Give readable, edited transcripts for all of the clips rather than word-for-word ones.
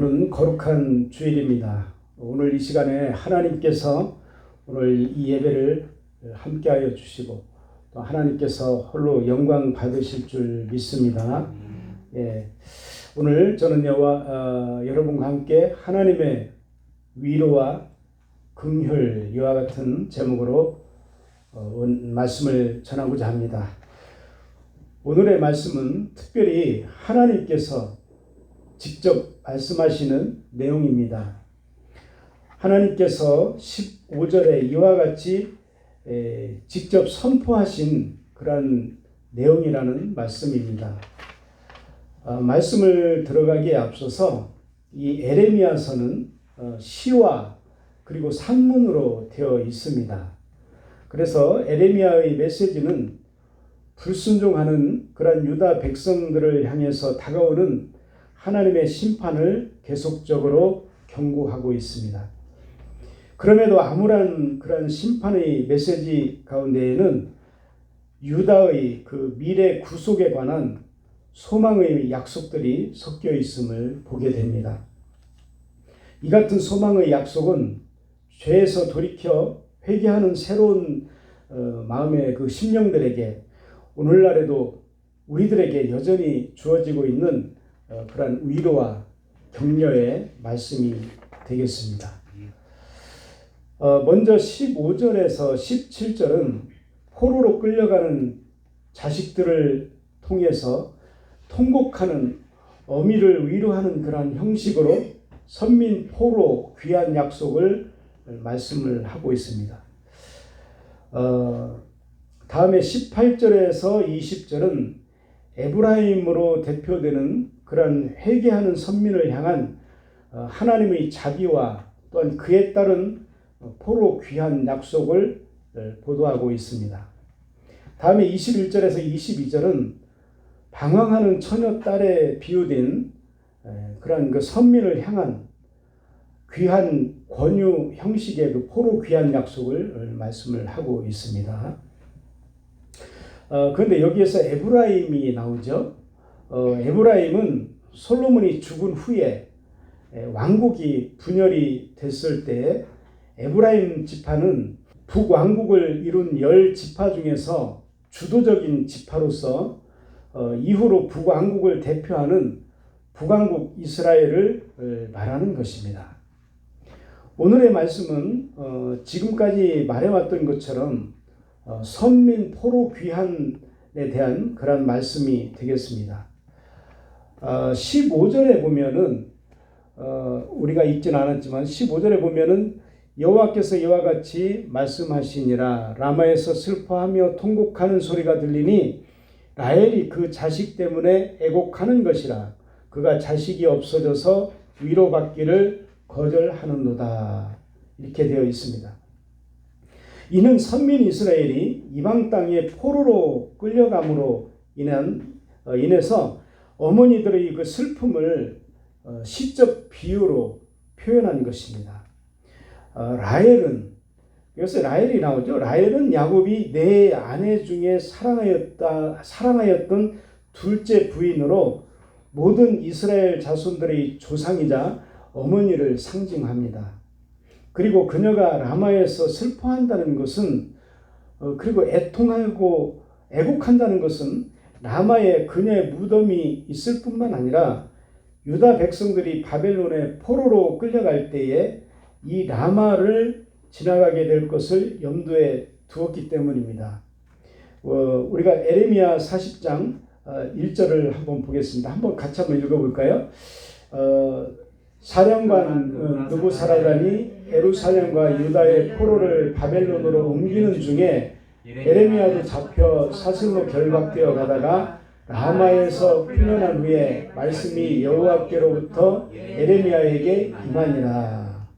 오늘은 거룩한 주일입니다. 오늘 이 시간에 하나님께서 오늘 이 예배를 함께하여 주시고 또 하나님께서 홀로 영광 받으실 줄 믿습니다. 오늘 저는 여러분과 함께 하나님의 위로와 긍휼 이와 같은 제목으로 말씀을 전하고자 합니다. 오늘의 말씀은 특별히 하나님께서 직접 말씀하시는 내용입니다. 하나님께서 15절에 이와 같이 직접 선포하신 그런 내용이라는 말씀입니다. 말씀을 들어가기에 앞서서 이 에레미야서는 시와 그리고 산문으로 되어 있습니다. 그래서 에레미야의 메시지는 불순종하는 그런 유다 백성들을 향해서 다가오는 하나님의 심판을 계속적으로 경고하고 있습니다. 그럼에도 아무런 그런 심판의 메시지 가운데에는 유다의 그 미래 구속에 관한 소망의 약속들이 섞여 있음을 보게 됩니다. 이 같은 소망의 약속은 죄에서 돌이켜 회개하는 새로운 마음의 그 심령들에게 오늘날에도 우리들에게 여전히 주어지고 있는 그러한 위로와 격려의 말씀이 되겠습니다. 먼저 15절에서 17절은 포로로 끌려가는 자식들을 통해서 통곡하는 어미를 위로하는 그러한 형식으로 선민 포로 귀한 약속을 말씀을 하고 있습니다. 다음에 18절에서 20절은 에브라임으로 대표되는 그런 회개하는 선민을 향한 하나님의 자비와 또한 그에 따른 포로 귀한 약속을 보도하고 있습니다. 다음에 21절에서 22절은 방황하는 처녀 딸에 비유된 그런 그 선민을 향한 귀한 권유 형식의 그 포로 귀한 약속을 말씀을 하고 있습니다. 그런데 여기에서 에브라임이 나오죠. 에브라임은 솔로몬이 죽은 후에 왕국이 분열이 됐을 때 에브라임 지파는 북왕국을 이룬 10지파 중에서 주도적인 지파로서 이후로 북왕국을 대표하는 북왕국 이스라엘을 말하는 것입니다. 오늘의 말씀은 지금까지 말해왔던 것처럼 선민 포로 귀한에 대한 그런 말씀이 되겠습니다. 15절에 보면은 우리가 읽지는 않았지만 15절에 보면은 여호와께서 이와 같이 말씀하시니라 라마에서 슬퍼하며 통곡하는 소리가 들리니 라헬이 그 자식 때문에 애곡하는 것이라 그가 자식이 없어져서 위로받기를 거절하는도다 이렇게 되어 있습니다. 이는 선민 이스라엘이 이방 땅에 포로로 끌려감으로 인해서 어머니들의 그 슬픔을 시적 비유로 표현한 것입니다. 라헬은 여기서 라헬이 나오죠. 라헬은 야곱이 네 아내 중에 사랑하였던 둘째 부인으로 모든 이스라엘 자손들의 조상이자 어머니를 상징합니다. 그리고 그녀가 라마에서 슬퍼한다는 것은 그리고 애통하고 애곡한다는 것은 라마에 그녀의 무덤이 있을 뿐만 아니라 유다 백성들이 바벨론의 포로로 끌려갈 때에 이 라마를 지나가게 될 것을 염두에 두었기 때문입니다. 우리가 에레미야 40장 1절을 한번 보겠습니다. 같이 한번 읽어볼까요? 사령관 느부사라단이 예루살렘과 유다의 포로를 바벨론으로 옮기는 중에 에레미야도 잡혀 사슬로 결박되어 가다가 라마에서 풀려난 후에 말씀이 여호와께로부터 에레미야에게 임하니라.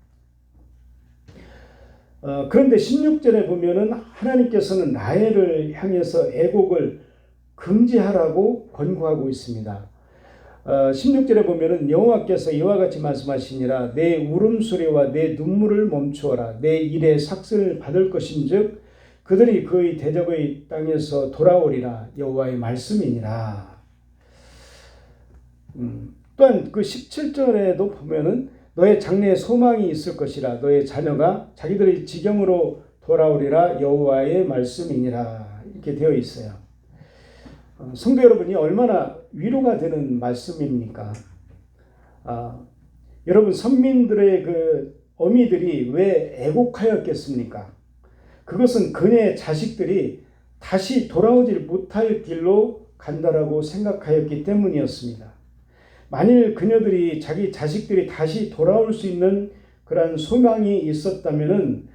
그런데 16절에 보면은 하나님께서는 라헬을 향해서 애곡을 금지하라고 권고하고 있습니다. 16절에 보면은 여호와께서 이와 같이 말씀하시니라 내 울음소리와 내 눈물을 멈추어라 내 일의 삭슬을 받을 것인즉 그들이 그의 대적의 땅에서 돌아오리라 여호와의 말씀이니라. 또한 그 17절에도 보면은 너의 장래에 소망이 있을 것이라 너의 자녀가 자기들의 지경으로 돌아오리라 여호와의 말씀이니라 이렇게 되어 있어요. 성도 여러분이 얼마나 위로가 되는 말씀입니까? 여러분 선민들의 그 어미들이 왜 애곡하였겠습니까? 그것은 그녀의 자식들이 다시 돌아오질 못할 길로 간다라고 생각하였기 때문이었습니다. 만일 그녀들이 자기 자식들이 다시 돌아올 수 있는 그러한 소망이 있었다면은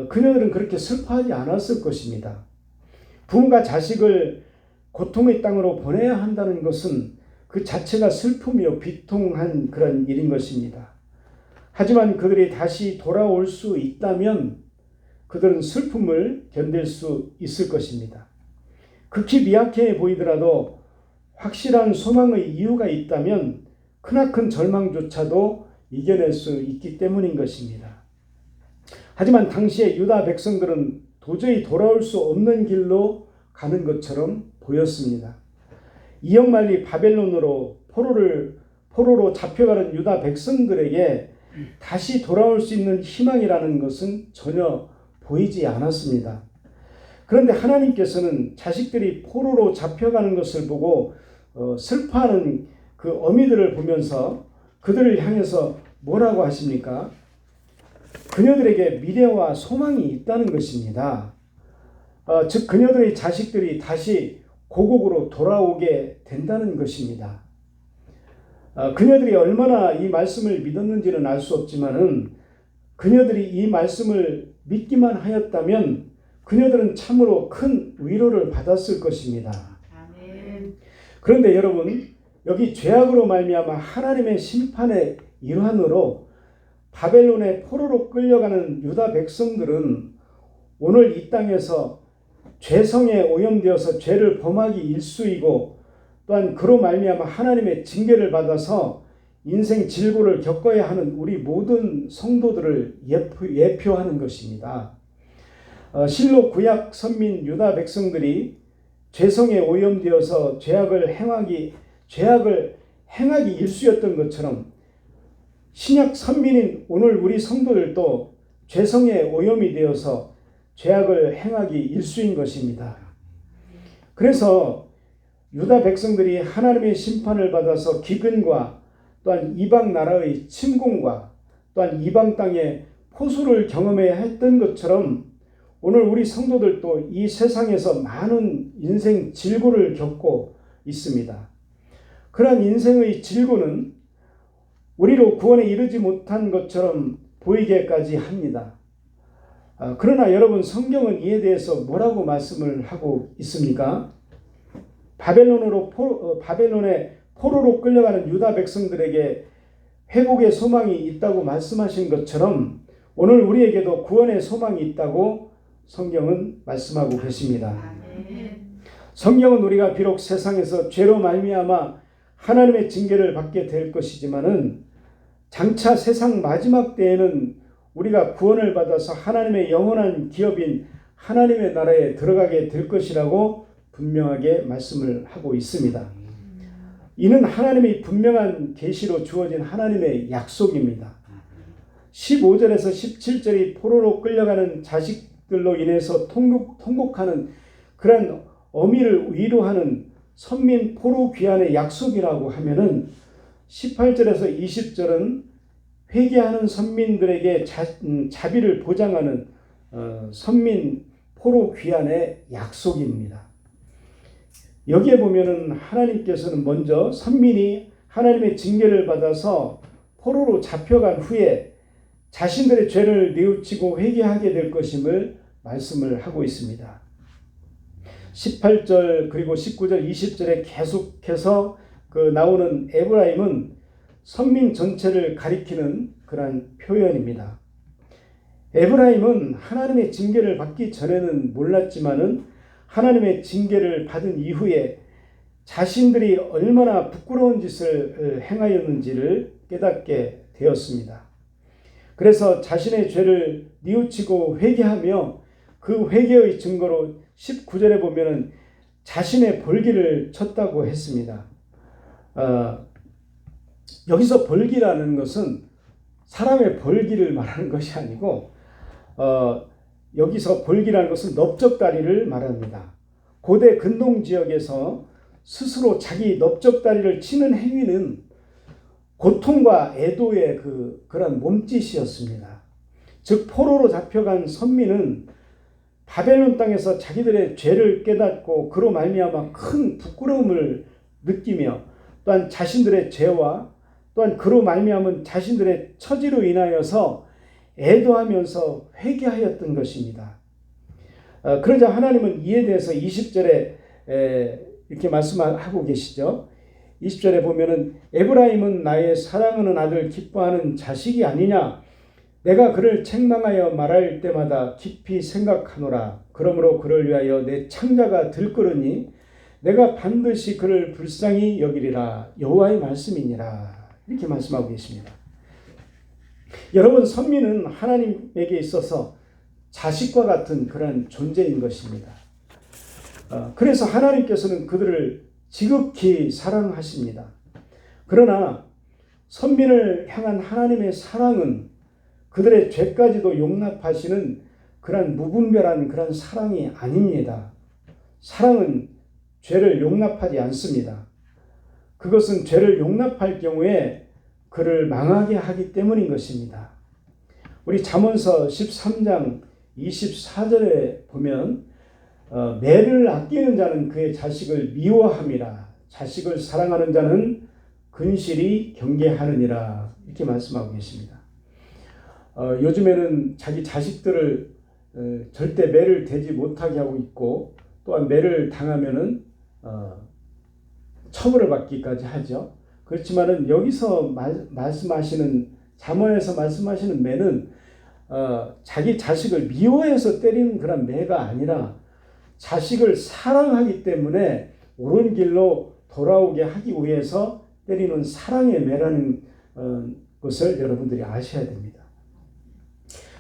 그녀들은 그렇게 슬퍼하지 않았을 것입니다. 부모가 자식을 고통의 땅으로 보내야 한다는 것은 그 자체가 슬픔이요 비통한 그런 일인 것입니다. 하지만 그들이 다시 돌아올 수 있다면 그들은 슬픔을 견딜 수 있을 것입니다. 극히 미약해 보이더라도 확실한 소망의 이유가 있다면 크나큰 절망조차도 이겨낼 수 있기 때문인 것입니다. 하지만 당시의 유다 백성들은 도저히 돌아올 수 없는 길로 가는 것처럼 보였습니다. 이역만리 바벨론으로 포로로 잡혀가는 유다 백성들에게 다시 돌아올 수 있는 희망이라는 것은 전혀 보이지 않았습니다. 그런데 하나님께서는 자식들이 포로로 잡혀가는 것을 보고 슬퍼하는 그 어미들을 보면서 그들을 향해서 뭐라고 하십니까? 그녀들에게 미래와 소망이 있다는 것입니다. 즉 그녀들의 자식들이 다시 고국으로 돌아오게 된다는 것입니다. 그녀들이 얼마나 이 말씀을 믿었는지는 알 수 없지만은 그녀들이 이 말씀을 믿기만 하였다면 그녀들은 참으로 큰 위로를 받았을 것입니다. 아멘. 그런데 여러분 여기 죄악으로 말미암아 하나님의 심판의 일환으로 바벨론의 포로로 끌려가는 유다 백성들은 오늘 이 땅에서 죄성에 오염되어서 죄를 범하기 일쑤이고 또한 그로 말미암아 하나님의 징계를 받아서 인생 질고를 겪어야 하는 우리 모든 성도들을 예표하는 것입니다. 실로 구약 선민 유다 백성들이 죄성에 오염되어서 죄악을 행하기 일쑤였던 것처럼 신약 선민인 오늘 우리 성도들도 죄성에 오염이 되어서 죄악을 행하기 일쑤인 것입니다. 그래서 유다 백성들이 하나님의 심판을 받아서 기근과 또한 이방 나라의 침공과 또한 이방 땅의 포수를 경험해야 했던 것처럼 오늘 우리 성도들도 이 세상에서 많은 인생 질고를 겪고 있습니다. 그러한 인생의 질고는 우리로 구원에 이르지 못한 것처럼 보이게까지 합니다. 그러나 여러분 성경은 이에 대해서 뭐라고 말씀을 하고 있습니까? 바벨론의 포로로 끌려가는 유다 백성들에게 회복의 소망이 있다고 말씀하신 것처럼 오늘 우리에게도 구원의 소망이 있다고 성경은 말씀하고 계십니다. 성경은 우리가 비록 세상에서 죄로 말미암아 하나님의 징계를 받게 될 것이지만은 장차 세상 마지막 때에는 우리가 구원을 받아서 하나님의 영원한 기업인 하나님의 나라에 들어가게 될 것이라고 분명하게 말씀을 하고 있습니다. 이는 하나님의 분명한 계시로 주어진 하나님의 약속입니다. 15절에서 17절이 포로로 끌려가는 자식들로 인해서 통곡하는 그런 어미를 위로하는 선민 포로 귀환의 약속이라고 하면은 18절에서 20절은 회개하는 선민들에게 자비를 보장하는 선민 포로 귀환의 약속입니다. 여기에 보면은 하나님께서는 먼저 선민이 하나님의 징계를 받아서 포로로 잡혀간 후에 자신들의 죄를 뉘우치고 회개하게 될 것임을 말씀을 하고 있습니다. 18절 그리고 19절 20절에 계속해서 나오는 에브라임은 선민 전체를 가리키는 그런 표현입니다. 에브라임은 하나님의 징계를 받기 전에는 몰랐지만은 하나님의 징계를 받은 이후에 자신들이 얼마나 부끄러운 짓을 행하였는지를 깨닫게 되었습니다. 그래서 자신의 죄를 뉘우치고 회개하며 그 회개의 증거로 19절에 보면은 자신의 벌기를 쳤다고 했습니다. 여기서 벌기라는 것은 사람의 벌기를 말하는 것이 아니고 여기서 벌기라는 것은 넓적다리를 말합니다. 고대 근동 지역에서 스스로 자기 넓적다리를 치는 행위는 고통과 애도의 그런 몸짓이었습니다. 즉 포로로 잡혀간 선민은 바벨론 땅에서 자기들의 죄를 깨닫고 그로 말미암아 큰 부끄러움을 느끼며 또한 자신들의 죄와 또한 그로 말미암은 자신들의 처지로 인하여서 애도하면서 회개하였던 것입니다. 그러자 하나님은 이에 대해서 20절에 이렇게 말씀하고 계시죠. 20절에 보면은 에브라임은 나의 사랑하는 아들 기뻐하는 자식이 아니냐. 내가 그를 책망하여 말할 때마다 깊이 생각하노라. 그러므로 그를 위하여 내 창자가 들끓으니 내가 반드시 그를 불쌍히 여기리라. 여호와의 말씀이니라. 이렇게 말씀하고 계십니다. 여러분, 선민은 하나님에게 있어서 자식과 같은 그런 존재인 것입니다. 그래서 하나님께서는 그들을 지극히 사랑하십니다. 그러나 선민을 향한 하나님의 사랑은 그들의 죄까지도 용납하시는 그런 무분별한 그런 사랑이 아닙니다. 사랑은 죄를 용납하지 않습니다. 그것은 죄를 용납할 경우에 그를 망하게 하기 때문인 것입니다. 우리 잠언서 13장 24절에 보면 매를 아끼는 자는 그의 자식을 미워함이라. 자식을 사랑하는 자는 근실이 경계하느니라. 이렇게 말씀하고 계십니다. 요즘에는 자기 자식들을 절대 매를 대지 못하게 하고 있고 또한 매를 당하면은 처벌을 받기까지 하죠. 그렇지만은 여기서 말씀하시는 잠언에서 말씀하시는 매는 자기 자식을 미워해서 때리는 그런 매가 아니라 자식을 사랑하기 때문에 옳은 길로 돌아오게 하기 위해서 때리는 사랑의 매라는 것을 여러분들이 아셔야 됩니다.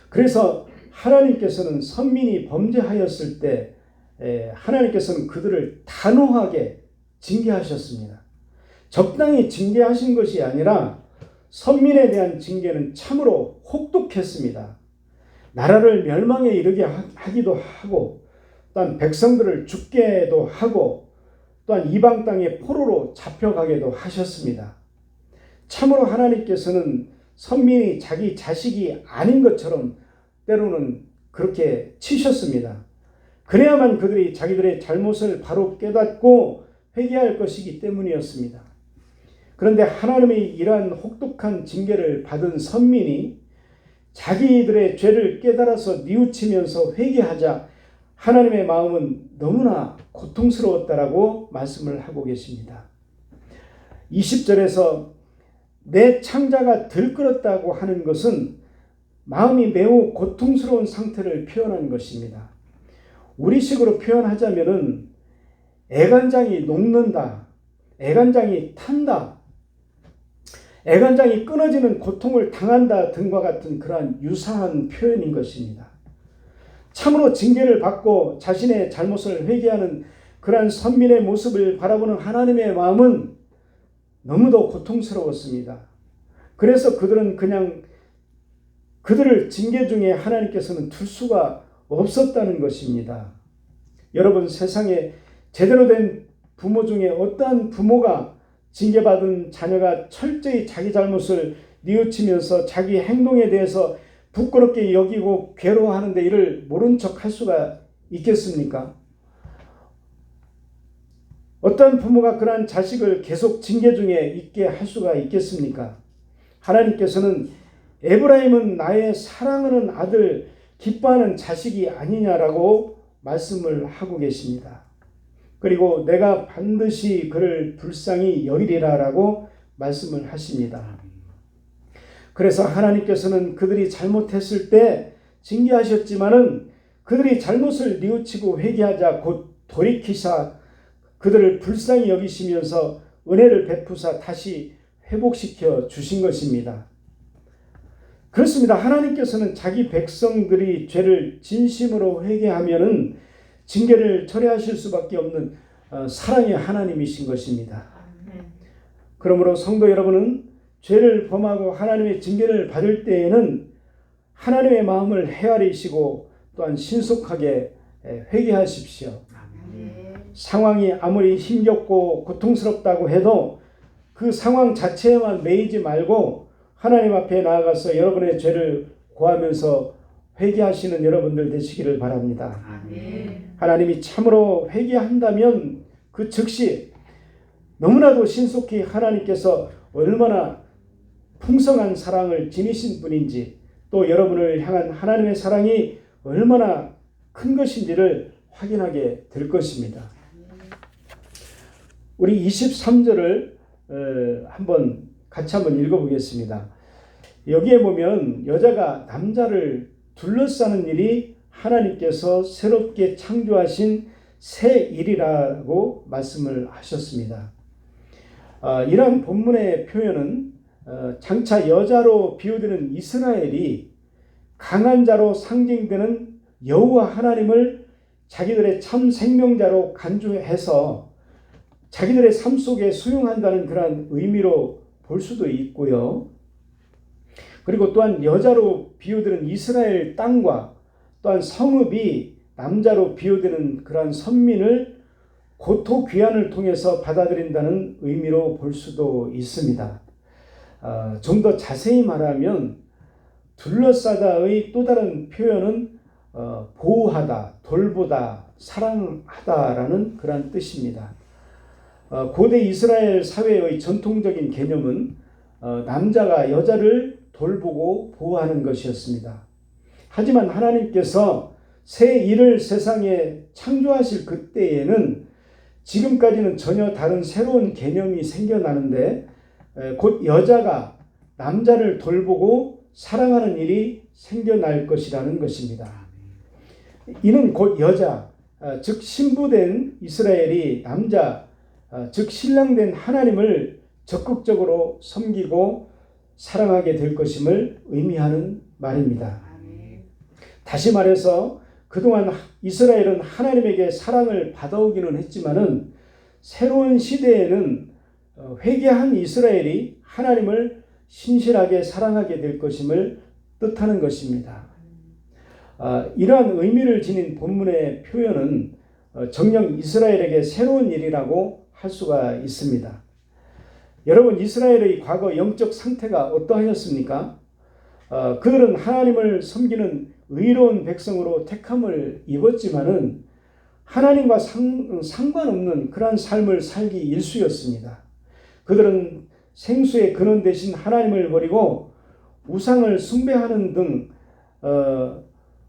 그래서 하나님께서는 선민이 범죄하였을 때 하나님께서는 그들을 단호하게 징계하셨습니다. 적당히 징계하신 것이 아니라 선민에 대한 징계는 참으로 혹독했습니다. 나라를 멸망에 이르게 하기도 하고 또한 백성들을 죽게도 하고 또한 이방 땅의 포로로 잡혀가게도 하셨습니다. 참으로 하나님께서는 선민이 자기 자식이 아닌 것처럼 때로는 그렇게 치셨습니다. 그래야만 그들이 자기들의 잘못을 바로 깨닫고 회개할 것이기 때문이었습니다. 그런데 하나님이 이러한 혹독한 징계를 받은 선민이 자기들의 죄를 깨달아서 뉘우치면서 회개하자 하나님의 마음은 너무나 고통스러웠다라고 말씀을 하고 계십니다. 20절에서 내 창자가 들끓었다고 하는 것은 마음이 매우 고통스러운 상태를 표현한 것입니다. 우리식으로 표현하자면은 애간장이 녹는다, 애간장이 탄다, 애간장이 끊어지는 고통을 당한다 등과 같은 그러한 유사한 표현인 것입니다. 참으로 징계를 받고 자신의 잘못을 회개하는 그러한 선민의 모습을 바라보는 하나님의 마음은 너무도 고통스러웠습니다. 그래서 그들은 그냥 그들을 징계 중에 하나님께서는 둘 수가 없었다는 것입니다. 여러분, 세상에 제대로 된 부모 중에 어떠한 부모가 징계받은 자녀가 철저히 자기 잘못을 뉘우치면서 자기 행동에 대해서 부끄럽게 여기고 괴로워하는데 이를 모른 척 할 수가 있겠습니까? 어떤 부모가 그러한 자식을 계속 징계 중에 있게 할 수가 있겠습니까? 하나님께서는 에브라임은 나의 사랑하는 아들 기뻐하는 자식이 아니냐라고 말씀을 하고 계십니다. 그리고 내가 반드시 그를 불쌍히 여기리라라고 말씀을 하십니다. 그래서 하나님께서는 그들이 잘못했을 때 징계하셨지만은 그들이 잘못을 뉘우치고 회개하자 곧 돌이키사 그들을 불쌍히 여기시면서 은혜를 베푸사 다시 회복시켜 주신 것입니다. 그렇습니다. 하나님께서는 자기 백성들이 죄를 진심으로 회개하면은 징계를 철회하실 수밖에 없는 사랑의 하나님이신 것입니다. 그러므로 성도 여러분은 죄를 범하고 하나님의 징계를 받을 때에는 하나님의 마음을 헤아리시고 또한 신속하게 회개하십시오. 상황이 아무리 힘겹고 고통스럽다고 해도 그 상황 자체에만 매이지 말고 하나님 앞에 나아가서 여러분의 죄를 고하면서 회개하시는 여러분들 되시기를 바랍니다. 하나님이 참으로 회개한다면 그 즉시 너무나도 신속히 하나님께서 얼마나 풍성한 사랑을 지니신 분인지, 또 여러분을 향한 하나님의 사랑이 얼마나 큰 것인지를 확인하게 될 것입니다. 우리 23절을 같이 한번 읽어보겠습니다. 여기에 보면 여자가 남자를 둘러싸는 일이 하나님께서 새롭게 창조하신 새 일이라고 말씀을 하셨습니다. 이러한 본문의 표현은 장차 여자로 비유되는 이스라엘이 강한 자로 상징되는 여호와 하나님을 자기들의 참 생명자로 간주해서 자기들의 삶 속에 수용한다는 그런 의미로 볼 수도 있고요. 그리고 또한 여자로 비유되는 이스라엘 땅과 또한 성읍이 남자로 비유되는 그러한 선민을 고토 귀환을 통해서 받아들인다는 의미로 볼 수도 있습니다. 좀 더 자세히 말하면 둘러싸다의 또 다른 표현은 보호하다, 돌보다, 사랑하다라는 그런 뜻입니다. 고대 이스라엘 사회의 전통적인 개념은 남자가 여자를 돌보고 보호하는 것이었습니다. 하지만 하나님께서 새 일을 세상에 창조하실 그때에는 지금까지는 전혀 다른 새로운 개념이 생겨나는데 곧 여자가 남자를 돌보고 사랑하는 일이 생겨날 것이라는 것입니다. 이는 곧 여자, 즉 신부된 이스라엘이 남자, 즉 신랑된 하나님을 적극적으로 섬기고 사랑하게 될 것임을 의미하는 말입니다. 다시 말해서 그동안 이스라엘은 하나님에게 사랑을 받아오기는 했지만은 새로운 시대에는 회개한 이스라엘이 하나님을 신실하게 사랑하게 될 것임을 뜻하는 것입니다. 이러한 의미를 지닌 본문의 표현은 정녕 이스라엘에게 새로운 일이라고 할 수가 있습니다. 여러분, 이스라엘의 과거 영적 상태가 어떠하였습니까? 그들은 하나님을 섬기는 의로운 백성으로 택함을 입었지만은 하나님과 상관없는 그러한 삶을 살기 일쑤였습니다. 그들은 생수의 근원 대신 하나님을 버리고 우상을 숭배하는 등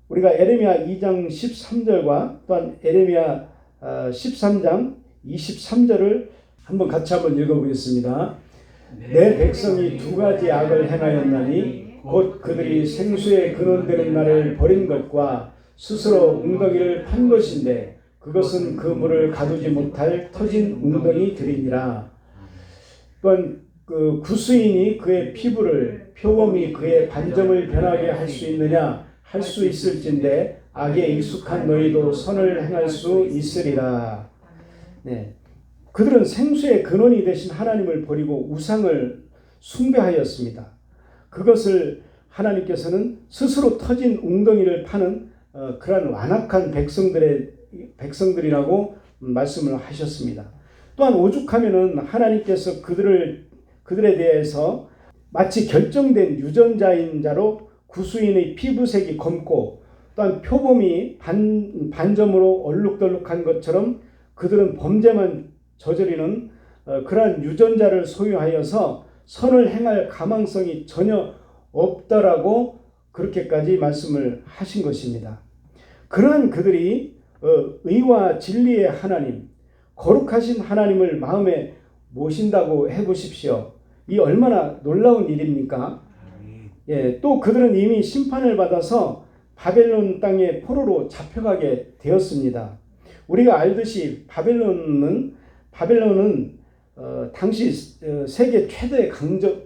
우리가 에레미야 2장 13절과 또한 에레미야 13장 23절을 같이 한번 읽어보겠습니다. 내 백성이 두 가지 악을 행하였나니 곧 그들이 생수의 근원되는 나를 버린 것과 스스로 웅덩이를 판 것인데 그것은 그 물을 가두지 못할 터진 웅덩이들이니라. 또한 그 구수인이 그의 피부를, 표범이 그의 반점을 변하게 할 수 있느냐? 할 수 있을진데 악에 익숙한 너희도 선을 행할 수 있으리라. 네. 그들은 생수의 근원이 되신 하나님을 버리고 우상을 숭배하였습니다. 그것을 하나님께서는 스스로 터진 웅덩이를 파는 그러한 완악한 백성들이라고 말씀을 하셨습니다. 또한 오죽하면은 하나님께서 그들에 대해서 마치 결정된 유전자인 자로 구수인의 피부색이 검고 또한 표범이 반점으로 얼룩덜룩한 것처럼 그들은 범죄만 저지르는 그러한 유전자를 소유하여서 선을 행할 가망성이 전혀 없다라고 그렇게까지 말씀을 하신 것입니다. 그러한 그들이 의와 진리의 하나님, 거룩하신 하나님을 마음에 모신다고 해보십시오. 이 얼마나 놀라운 일입니까? 예, 또 그들은 이미 심판을 받아서 바벨론 땅의 포로로 잡혀가게 되었습니다. 우리가 알듯이 바벨론은 당시 세계 최대의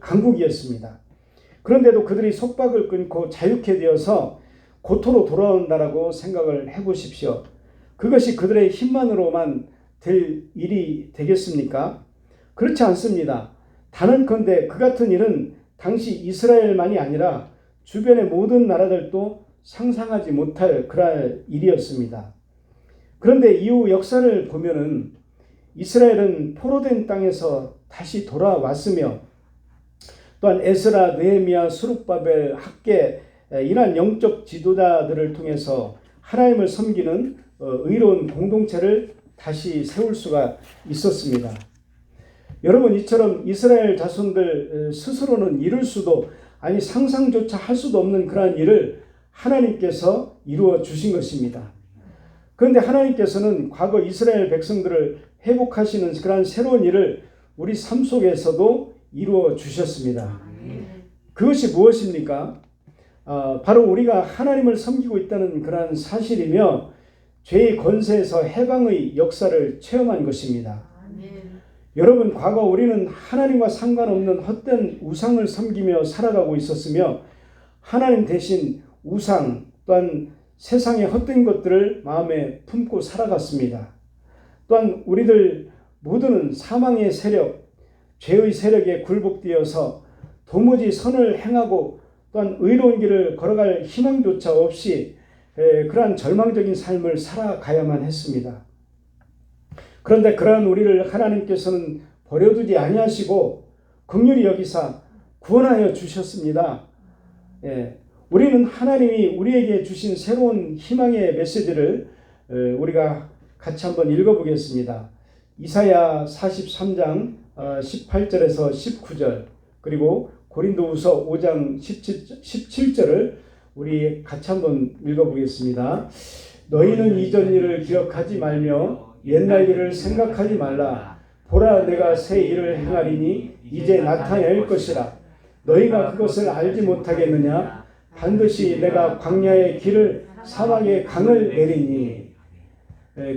강국이었습니다. 그런데도 그들이 속박을 끊고 자유케 되어서 고토로 돌아온다라고 생각을 해보십시오. 그것이 그들의 힘만으로만 될 일이 되겠습니까? 그렇지 않습니다. 단언컨대 그 같은 일은 당시 이스라엘만이 아니라 주변의 모든 나라들도 상상하지 못할 그러한 일이었습니다. 그런데 이후 역사를 보면은 이스라엘은 포로된 땅에서 다시 돌아왔으며 또한 에스라, 느헤미야, 스룹바벨, 학개 이러한 영적 지도자들을 통해서 하나님을 섬기는 의로운 공동체를 다시 세울 수가 있었습니다. 여러분, 이처럼 이스라엘 자손들 스스로는 이룰 수도 아니 상상조차 할 수도 없는 그러한 일을 하나님께서 이루어 주신 것입니다. 그런데 하나님께서는 과거 이스라엘 백성들을 회복하시는 그러한 새로운 일을 우리 삶 속에서도 이루어 주셨습니다. 그것이 무엇입니까? 바로 우리가 하나님을 섬기고 있다는 그러한 사실이며 죄의 권세에서 해방의 역사를 체험한 것입니다. 여러분, 과거 우리는 하나님과 상관없는 헛된 우상을 섬기며 살아가고 있었으며 하나님 대신 우상 또한 세상의 헛된 것들을 마음에 품고 살아갔습니다. 또한 우리들 모두는 사망의 세력, 죄의 세력에 굴복되어서 도무지 선을 행하고 또한 의로운 길을 걸어갈 희망조차 없이 그러한 절망적인 삶을 살아가야만 했습니다. 그런데 그러한 우리를 하나님께서는 버려두지 아니하시고 긍휼히 여기사 구원하여 주셨습니다. 우리는 하나님이 우리에게 주신 새로운 희망의 메시지를 우리가 같이 한번 읽어보겠습니다. 이사야 43장 18절에서 19절 그리고 고린도후서 5장 17절을 우리 같이 한번 읽어보겠습니다. 너희는 이전 일을 기억하지 말며 옛날 일을 생각하지 말라. 보라, 내가 새 일을 행하리니 이제 나타낼 것이라. 너희가 그것을 알지 못하겠느냐? 반드시 내가 광야의 길을 사막의 강을 내리니.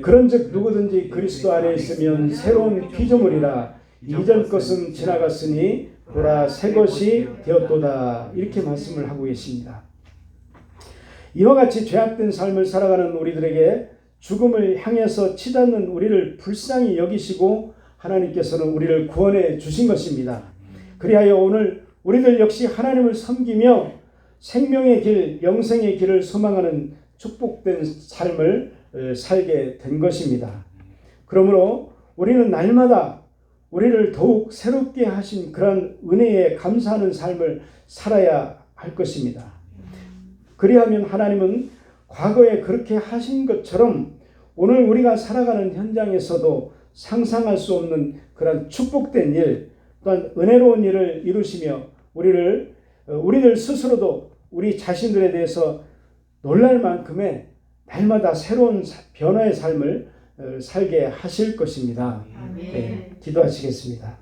그런즉 누구든지 그리스도 안에 있으면 새로운 피조물이라. 이전 것은 지나갔으니 보라, 새 것이 되었도다. 이렇게 말씀을 하고 계십니다. 이와 같이 죄악된 삶을 살아가는 우리들에게 죽음을 향해서 치닫는 우리를 불쌍히 여기시고 하나님께서는 우리를 구원해 주신 것입니다. 그리하여 오늘 우리들 역시 하나님을 섬기며 생명의 길, 영생의 길을 소망하는 축복된 삶을 살게 된 것입니다. 그러므로 우리는 날마다 우리를 더욱 새롭게 하신 그런 은혜에 감사하는 삶을 살아야 할 것입니다. 그리하면 하나님은 과거에 그렇게 하신 것처럼 오늘 우리가 살아가는 현장에서도 상상할 수 없는 그런 축복된 일, 또한 은혜로운 일을 이루시며 우리들 스스로도 우리 자신들에 대해서 놀랄 만큼의 날마다 새로운 변화의 삶을 살게 하실 것입니다. 네, 기도하시겠습니다.